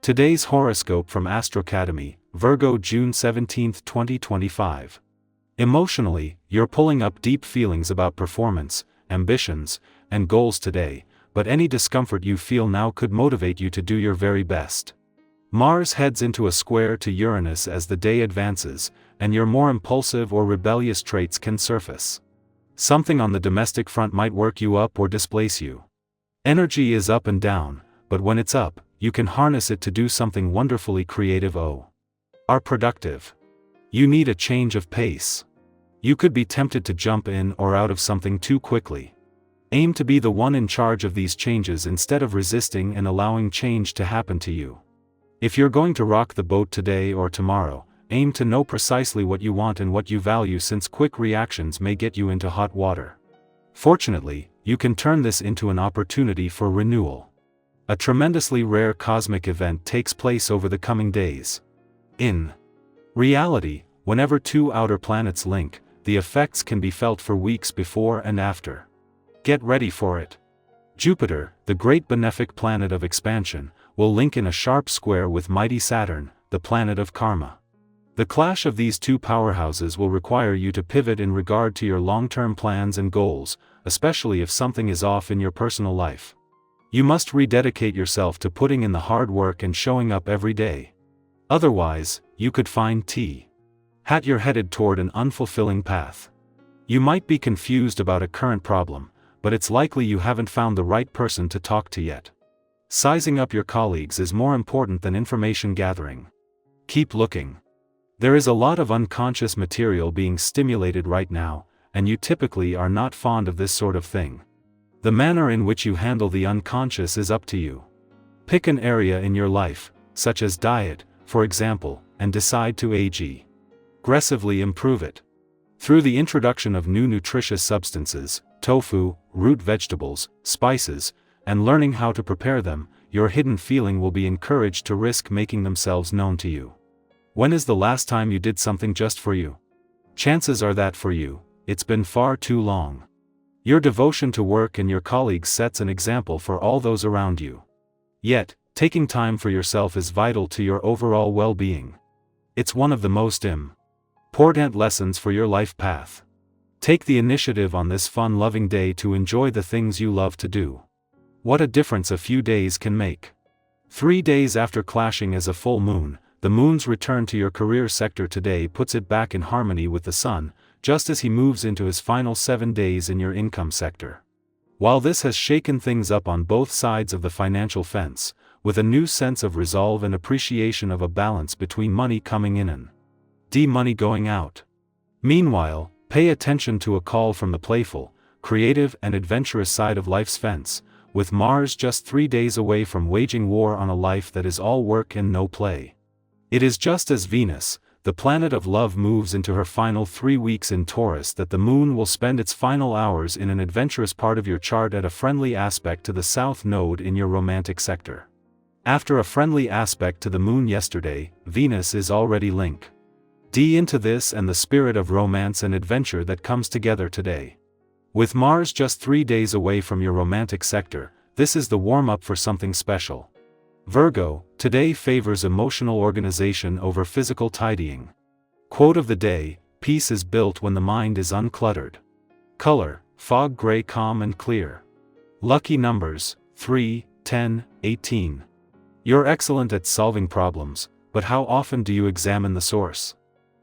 Today's horoscope from Astrocademy, Virgo, June 17, 2025. Emotionally, you're pulling up deep feelings about performance, ambitions, and goals today, but any discomfort you feel now could motivate you to do your very best. Mars heads into a square to Uranus as the day advances, and your more impulsive or rebellious traits can surface. Something on the domestic front might work you up or displace you. Energy is up and down, but when it's up, you can harness it to do something wonderfully creative or productive. You need a change of pace. You could be tempted to jump in or out of something too quickly. Aim to be the one in charge of these changes instead of resisting and allowing change to happen to you. If you're going to rock the boat today or tomorrow, aim to know precisely what you want and what you value, since quick reactions may get you into hot water. Fortunately, you can turn this into an opportunity for renewal. A tremendously rare cosmic event takes place over the coming days. In reality, whenever two outer planets link, the effects can be felt for weeks before and after. Get ready for it. Jupiter, the great benefic planet of expansion, will link in a sharp square with mighty Saturn, the planet of karma. The clash of these two powerhouses will require you to pivot in regard to your long-term plans and goals, especially if something is off in your personal life. You must rededicate yourself to putting in the hard work and showing up every day. Otherwise, you could find you're headed toward an unfulfilling path. You might be confused about a current problem, but it's likely you haven't found the right person to talk to yet. Sizing up your colleagues is more important than information gathering. Keep looking. There is a lot of unconscious material being stimulated right now, and you typically are not fond of this sort of thing. The manner in which you handle the unconscious is up to you. Pick an area in your life, such as diet, for example, and decide to aggressively improve it. Through the introduction of new nutritious substances, tofu, root vegetables, spices, and learning how to prepare them, your hidden feeling will be encouraged to risk making themselves known to you. When is the last time you did something just for you? Chances are that for you, it's been far too long. Your devotion to work and your colleagues sets an example for all those around you. Yet, taking time for yourself is vital to your overall well-being. It's one of the most important lessons for your life path. Take the initiative on this fun-loving day to enjoy the things you love to do. What a difference a few days can make. 3 days after clashing as a full moon, the moon's return to your career sector today puts it back in harmony with the sun, just as he moves into his final 7 days in your income sector. While this has shaken things up on both sides of the financial fence, with a new sense of resolve and appreciation of a balance between money coming in and money going out. Meanwhile, pay attention to a call from the playful, creative and adventurous side of life's fence, with Mars just 3 days away from waging war on a life that is all work and no play. It is just as Venus, the planet of love, moves into her final 3 weeks in Taurus that the moon will spend its final hours in an adventurous part of your chart at a friendly aspect to the south node in your romantic sector. After a friendly aspect to the moon yesterday, Venus is already linked into this and the spirit of romance and adventure that comes together today. With Mars just 3 days away from your romantic sector, this is the warm-up for something special. Virgo, today favors emotional organization over physical tidying. Quote of the day: peace is built when the mind is uncluttered. Color: fog gray, calm and clear. Lucky numbers: 3, 10, 18. You're excellent at solving problems, but how often do you examine the source?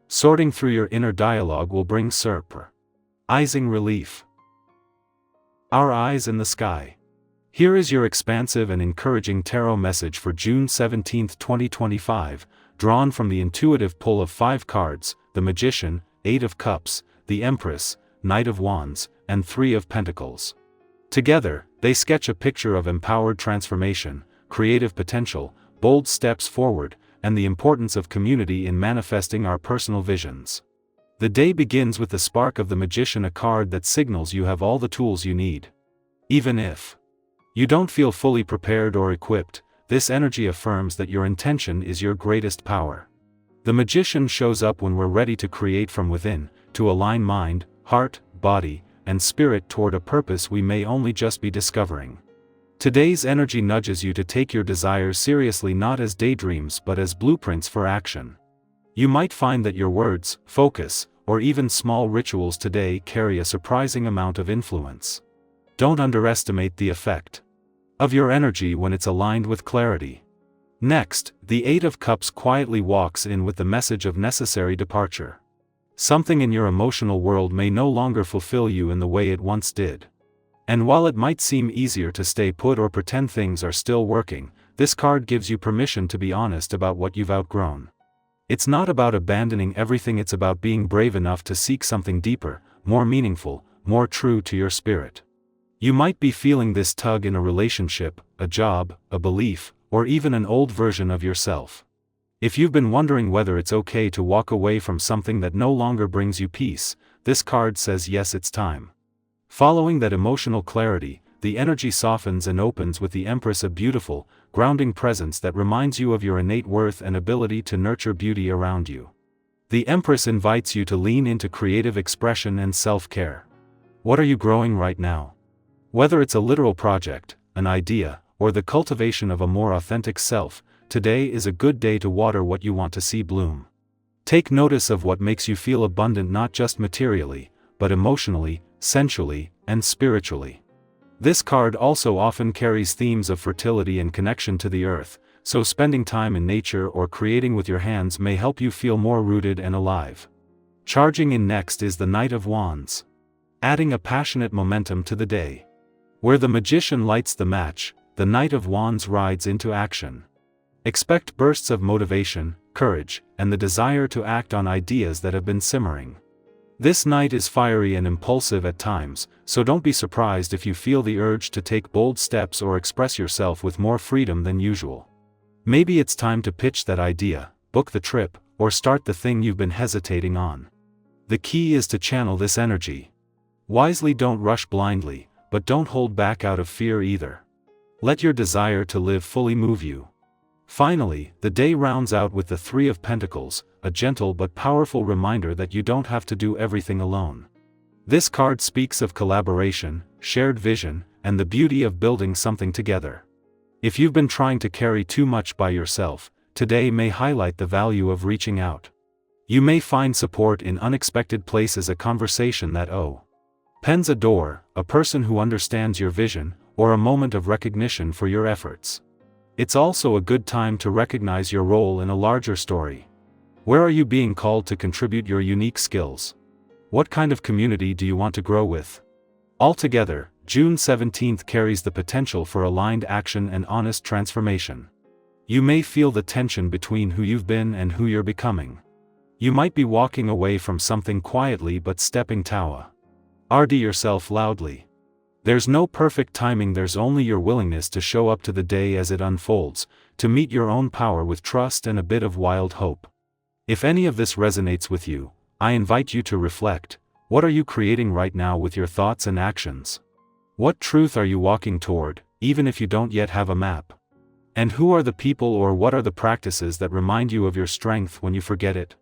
Sorting through your inner dialogue will bring surprising relief. Our eyes in the sky. Here is your expansive and encouraging tarot message for June 17, 2025, drawn from the intuitive pull of 5 cards: the Magician, 8 of Cups, the Empress, Knight of Wands, and 3 of Pentacles. Together, they sketch a picture of empowered transformation, creative potential, bold steps forward, and the importance of community in manifesting our personal visions. The day begins with the spark of the Magician, a card that signals you have all the tools you need. Even if you don't feel fully prepared or equipped, this energy affirms that your intention is your greatest power. The Magician shows up when we're ready to create from within, to align mind, heart, body, and spirit toward a purpose we may only just be discovering. Today's energy nudges you to take your desires seriously, not as daydreams but as blueprints for action. You might find that your words, focus, or even small rituals today carry a surprising amount of influence. Don't underestimate the effect of your energy when it's aligned with clarity. Next, the Eight of Cups quietly walks in with the message of necessary departure. Something in your emotional world may no longer fulfill you in the way it once did. And while it might seem easier to stay put or pretend things are still working, this card gives you permission to be honest about what you've outgrown. It's not about abandoning everything, it's about being brave enough to seek something deeper, more meaningful, more true to your spirit. You might be feeling this tug in a relationship, a job, a belief, or even an old version of yourself. If you've been wondering whether it's okay to walk away from something that no longer brings you peace, this card says yes, it's time. Following that emotional clarity, the energy softens and opens with the Empress, a beautiful, grounding presence that reminds you of your innate worth and ability to nurture beauty around you. The Empress invites you to lean into creative expression and self-care. What are you growing right now? Whether it's a literal project, an idea, or the cultivation of a more authentic self, today is a good day to water what you want to see bloom. Take notice of what makes you feel abundant, not just materially, but emotionally, sensually, and spiritually. This card also often carries themes of fertility and connection to the earth, so spending time in nature or creating with your hands may help you feel more rooted and alive. Charging in next is the Knight of Wands, adding a passionate momentum to the day. Where the Magician lights the match, the Knight of Wands rides into action. Expect bursts of motivation, courage, and the desire to act on ideas that have been simmering. This knight is fiery and impulsive at times, so don't be surprised if you feel the urge to take bold steps or express yourself with more freedom than usual. Maybe it's time to pitch that idea, book the trip, or start the thing you've been hesitating on. The key is to channel this energy wisely. Don't rush blindly, but don't hold back out of fear either. Let your desire to live fully move you. Finally, the day rounds out with the Three of Pentacles, a gentle but powerful reminder that you don't have to do everything alone. This card speaks of collaboration, shared vision, and the beauty of building something together. If you've been trying to carry too much by yourself, today may highlight the value of reaching out. You may find support in unexpected places, a conversation that opens a door, a person who understands your vision, or a moment of recognition for your efforts. It's also a good time to recognize your role in a larger story. Where are you being called to contribute your unique skills? What kind of community do you want to grow with? Altogether, June 17th carries the potential for aligned action and honest transformation. You may feel the tension between who you've been and who you're becoming. You might be walking away from something quietly but stepping toward yourself loudly. There's no perfect timing, there's only your willingness to show up to the day as it unfolds, to meet your own power with trust and a bit of wild hope. If any of this resonates with you, I invite you to reflect. What are you creating right now with your thoughts and actions? What truth are you walking toward, even if you don't yet have a map? And who are the people or what are the practices that remind you of your strength when you forget it?